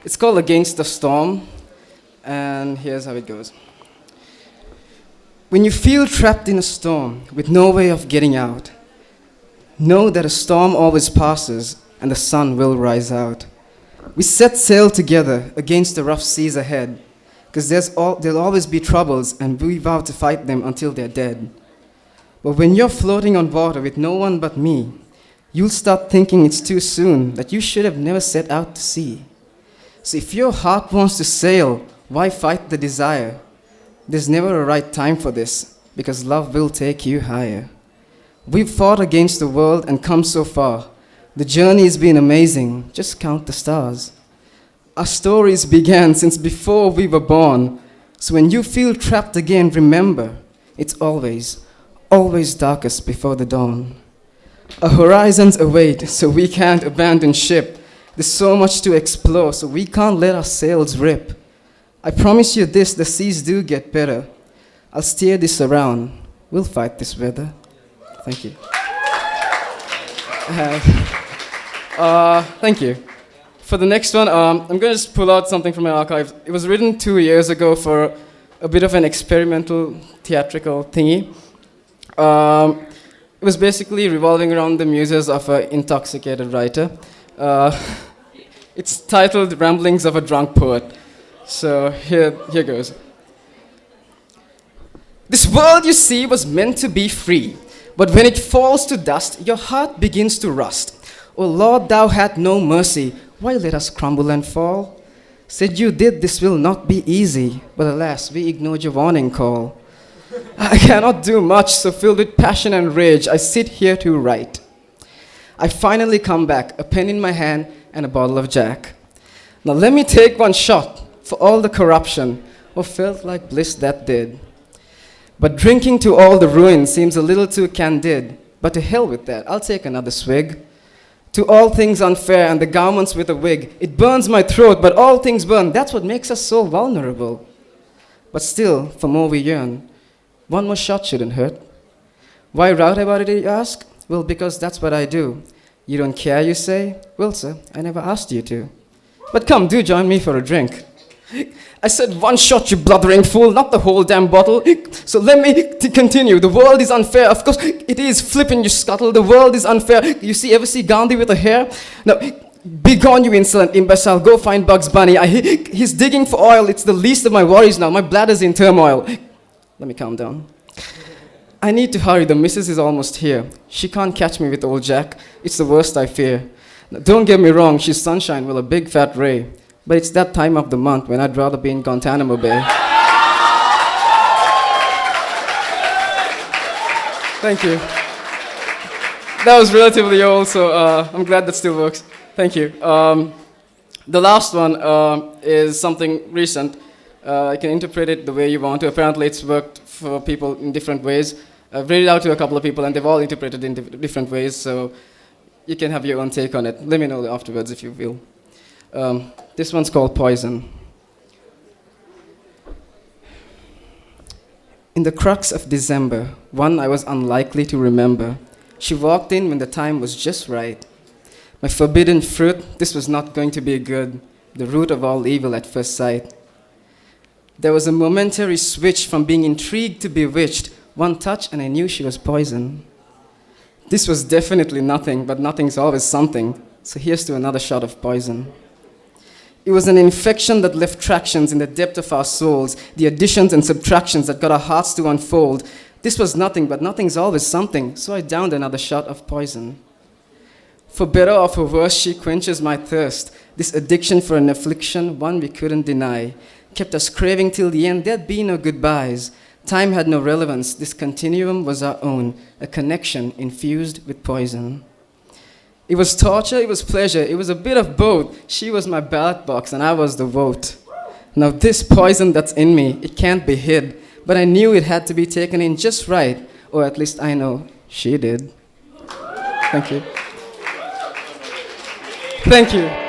It's called Against the Storm, and here's how it goes. When you feel trapped in a storm with no way of getting out, know that a storm always passes and the sun will rise out. We set sail together against the rough seas ahead, because there'll always be troubles, and we vow to fight them until they're dead. But when you're floating on water with no one but me, you'll start thinking it's too soon, that you should have never set out to sea. So if your heart wants to sail, why fight the desire? There's never a right time for this, because love will take you higher. We've fought against the world and come so far. The journey's been amazing, just count the stars. Our stories began since before we were born. So when you feel trapped again, remember, it's always, always darkest before the dawn. Our horizons await, so we can't abandon ship. There's so much to explore, so we can't let our sails rip. I promise you this, the seas do get better. I'll steer this around. We'll fight this weather. Thank you. Thank you. For the next one, I'm going to just pull out something from my archives. It was written 2 years ago for a bit of an experimental theatrical thingy. It was basically revolving around the muses of an intoxicated writer. It's titled Ramblings of a Drunk Poet. So here goes. This world you see was meant to be free, but when it falls to dust, your heart begins to rust. O Lord, thou had no mercy. Why let us crumble and fall? Said you did, this will not be easy, but alas, we ignored your warning call. I cannot do much, so filled with passion and rage, I sit here to write. I finally come back, a pen in my hand and a bottle of Jack. Now let me take one shot for all the corruption, or felt like bliss that did. But drinking to all the ruin seems a little too candid, but to hell with that, I'll take another swig. To all things unfair and the garments with a wig, it burns my throat, but all things burn. That's what makes us so vulnerable. But still, for more we yearn. One more shot shouldn't hurt. Why write about it, you ask? Well, because that's what I do. You don't care, you say? Well, sir, I never asked you to. But come, do join me for a drink. I said one shot, you blubbering fool, not the whole damn bottle. So let me continue. The world is unfair. Of course, it is. Flippin', you scuttle. The world is unfair. You ever see Gandhi with a hair? No, be gone, you insolent imbecile. Go find Bugs Bunny. He's digging for oil. It's the least of my worries now. My bladder's in turmoil. Let me calm down. I need to hurry. The missus is almost here. She can't catch me with old Jack. It's the worst I fear. Now, don't get me wrong. She's sunshine with a big fat ray. But it's that time of the month when I'd rather be in Guantanamo Bay. Thank you. That was relatively old, so I'm glad that still works. Thank you. The last one is something recent. You can interpret it the way you want to. Apparently it's worked for people in different ways. I've read it out to a couple of people and they've all interpreted it in different ways, so you can have your own take on it. Let me know afterwards if you will. This one's called Poison. In the crux of December, one I was unlikely to remember, she walked in when the time was just right. My forbidden fruit, this was not going to be good, the root of all evil at first sight. There was a momentary switch from being intrigued to bewitched, one touch and I knew she was poison. This was definitely nothing, but nothing's always something, so here's to another shot of poison. It was an infection that left tractions in the depth of our souls, the additions and subtractions that got our hearts to unfold. This was nothing, but nothing's always something, so I downed another shot of poison. For better or for worse, she quenches my thirst. This addiction for an affliction, one we couldn't deny, kept us craving till the end, there'd be no goodbyes. Time had no relevance, this continuum was our own, a connection infused with poison. It was torture, it was pleasure, it was a bit of both. She was my ballot box and I was the vote. Now this poison that's in me, it can't be hid, but I knew it had to be taken in just right, or at least I know she did. Thank you. Thank you.